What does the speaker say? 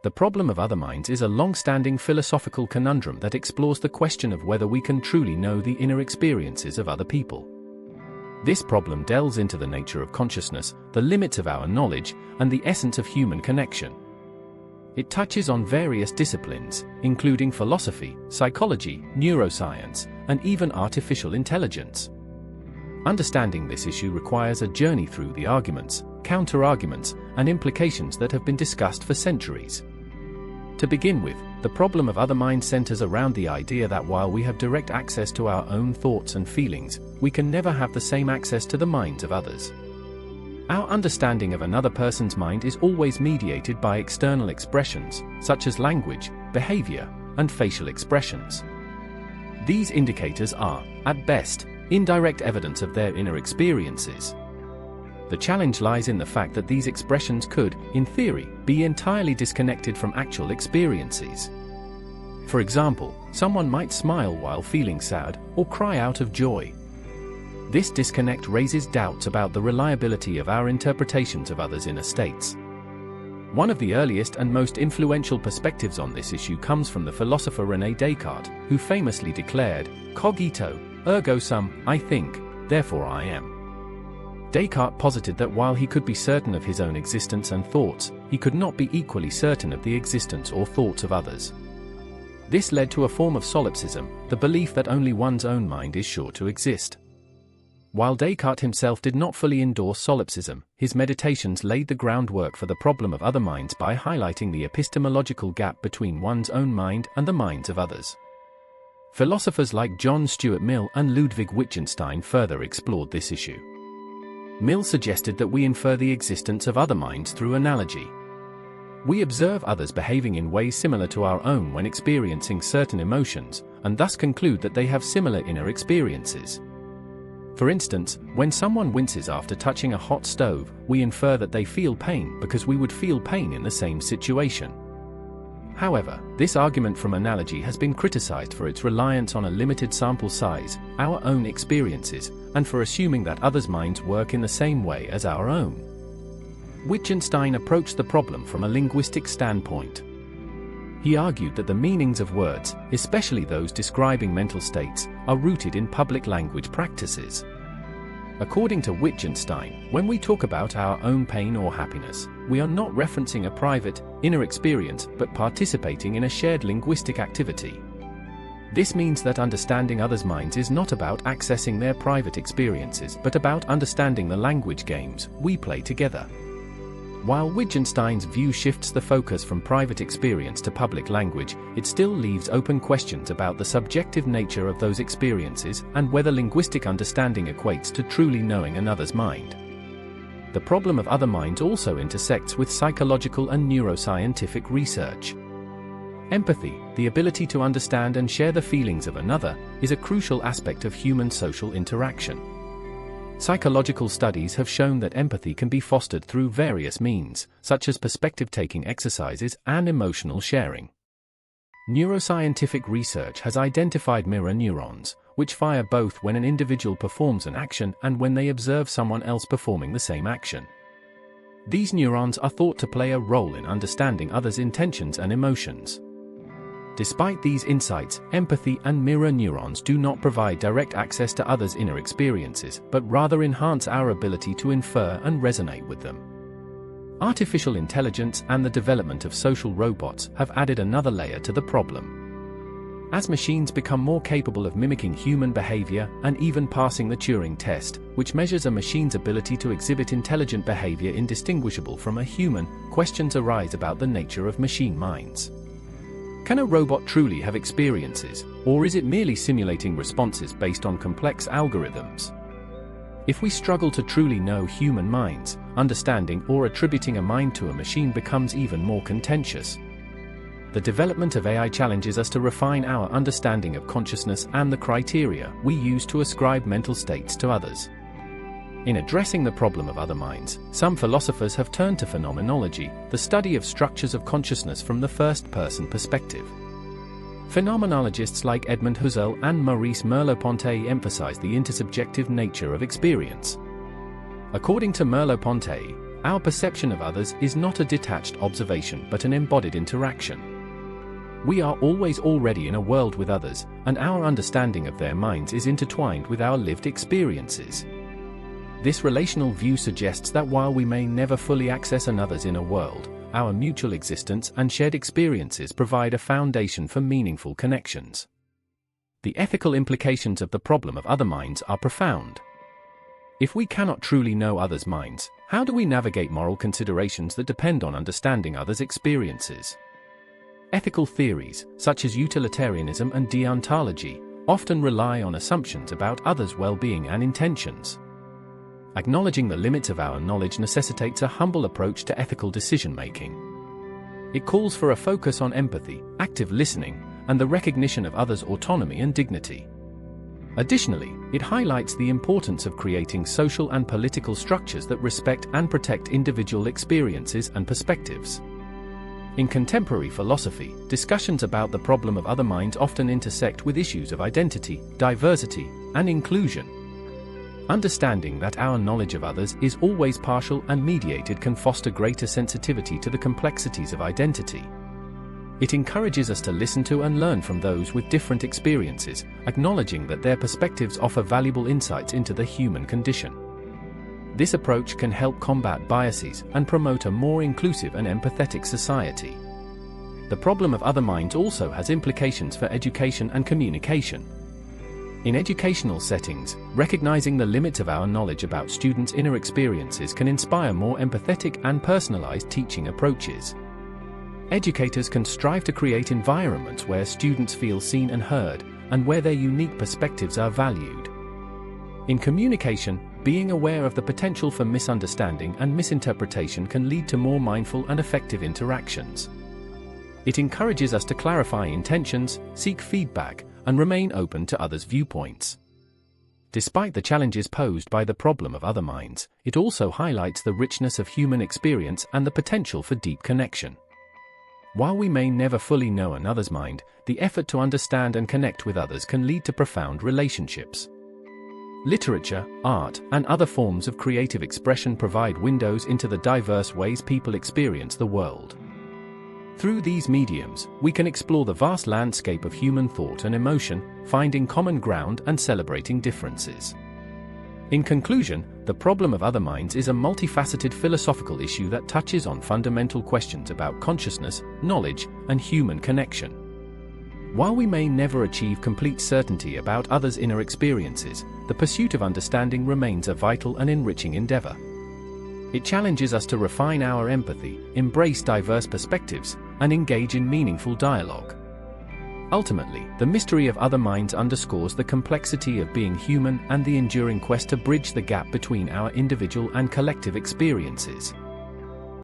The problem of other minds is a long-standing philosophical conundrum that explores the question of whether we can truly know the inner experiences of other people. This problem delves into the nature of consciousness, the limits of our knowledge, and the essence of human connection. It touches on various disciplines, including philosophy, psychology, neuroscience, and even artificial intelligence. Understanding this issue requires a journey through the arguments, counter-arguments, and implications that have been discussed for centuries. To begin with, the problem of other minds centers around the idea that while we have direct access to our own thoughts and feelings, we can never have the same access to the minds of others. Our understanding of another person's mind is always mediated by external expressions, such as language, behavior, and facial expressions. These indicators are, at best, indirect evidence of their inner experiences. The challenge lies in the fact that these expressions could, in theory, be entirely disconnected from actual experiences. For example, someone might smile while feeling sad, or cry out of joy. This disconnect raises doubts about the reliability of our interpretations of others' inner states. One of the earliest and most influential perspectives on this issue comes from the philosopher René Descartes, who famously declared, "Cogito, ergo sum, I think, therefore I am." Descartes posited that while he could be certain of his own existence and thoughts, he could not be equally certain of the existence or thoughts of others. This led to a form of solipsism, the belief that only one's own mind is sure to exist. While Descartes himself did not fully endorse solipsism, his meditations laid the groundwork for the problem of other minds by highlighting the epistemological gap between one's own mind and the minds of others. Philosophers like John Stuart Mill and Ludwig Wittgenstein further explored this issue. Mill suggested that we infer the existence of other minds through analogy. We observe others behaving in ways similar to our own when experiencing certain emotions, and thus conclude that they have similar inner experiences. For instance, when someone winces after touching a hot stove, we infer that they feel pain because we would feel pain in the same situation. However, this argument from analogy has been criticized for its reliance on a limited sample size, our own experiences, and for assuming that others' minds work in the same way as our own. Wittgenstein approached the problem from a linguistic standpoint. He argued that the meanings of words, especially those describing mental states, are rooted in public language practices. According to Wittgenstein, when we talk about our own pain or happiness, we are not referencing a private, inner experience but participating in a shared linguistic activity. This means that understanding others' minds is not about accessing their private experiences but about understanding the language games we play together. While Wittgenstein's view shifts the focus from private experience to public language, it still leaves open questions about the subjective nature of those experiences and whether linguistic understanding equates to truly knowing another's mind. The problem of other minds also intersects with psychological and neuroscientific research. Empathy, the ability to understand and share the feelings of another, is a crucial aspect of human social interaction. Psychological studies have shown that empathy can be fostered through various means, such as perspective-taking exercises and emotional sharing. Neuroscientific research has identified mirror neurons, which fire both when an individual performs an action and when they observe someone else performing the same action. These neurons are thought to play a role in understanding others' intentions and emotions. Despite these insights, empathy and mirror neurons do not provide direct access to others' inner experiences, but rather enhance our ability to infer and resonate with them. Artificial intelligence and the development of social robots have added another layer to the problem. As machines become more capable of mimicking human behavior and even passing the Turing test, which measures a machine's ability to exhibit intelligent behavior indistinguishable from a human, questions arise about the nature of machine minds. Can a robot truly have experiences, or is it merely simulating responses based on complex algorithms? If we struggle to truly know human minds, understanding or attributing a mind to a machine becomes even more contentious. The development of AI challenges us to refine our understanding of consciousness and the criteria we use to ascribe mental states to others. In addressing the problem of other minds, some philosophers have turned to phenomenology, the study of structures of consciousness from the first-person perspective. Phenomenologists like Edmund Husserl and Maurice Merleau-Ponty emphasize the intersubjective nature of experience. According to Merleau-Ponty, Our perception of others is not a detached observation but an embodied interaction. We are always already in a world with others, and our understanding of their minds is intertwined with our lived experiences. This relational view suggests that while we may never fully access another's inner world, our mutual existence and shared experiences provide a foundation for meaningful connections. The ethical implications of the problem of other minds are profound. If we cannot truly know others' minds, how do we navigate moral considerations that depend on understanding others' experiences? Ethical theories, such as utilitarianism and deontology, often rely on assumptions about others' well-being and intentions. Acknowledging the limits of our knowledge necessitates a humble approach to ethical decision-making. It calls for a focus on empathy, active listening, and the recognition of others' autonomy and dignity. Additionally, it highlights the importance of creating social and political structures that respect and protect individual experiences and perspectives. In contemporary philosophy, discussions about the problem of other minds often intersect with issues of identity, diversity, and inclusion. Understanding that our knowledge of others is always partial and mediated can foster greater sensitivity to the complexities of identity. It encourages us to listen to and learn from those with different experiences, acknowledging that their perspectives offer valuable insights into the human condition. This approach can help combat biases and promote a more inclusive and empathetic society. The problem of other minds also has implications for education and communication. In educational settings, recognizing the limits of our knowledge about students' inner experiences can inspire more empathetic and personalized teaching approaches. Educators can strive to create environments where students feel seen and heard, and where their unique perspectives are valued. In communication, being aware of the potential for misunderstanding and misinterpretation can lead to more mindful and effective interactions. It encourages us to clarify intentions, seek feedback, and remain open to others' viewpoints. Despite the challenges posed by the problem of other minds, it also highlights the richness of human experience and the potential for deep connection. While we may never fully know another's mind, the effort to understand and connect with others can lead to profound relationships. Literature, art, and other forms of creative expression provide windows into the diverse ways people experience the world. Through these mediums, we can explore the vast landscape of human thought and emotion, finding common ground and celebrating differences. In conclusion, the problem of other minds is a multifaceted philosophical issue that touches on fundamental questions about consciousness, knowledge, and human connection. While we may never achieve complete certainty about others' inner experiences, the pursuit of understanding remains a vital and enriching endeavor. It challenges us to refine our empathy, embrace diverse perspectives, and engage in meaningful dialogue. Ultimately, the mystery of other minds underscores the complexity of being human and the enduring quest to bridge the gap between our individual and collective experiences.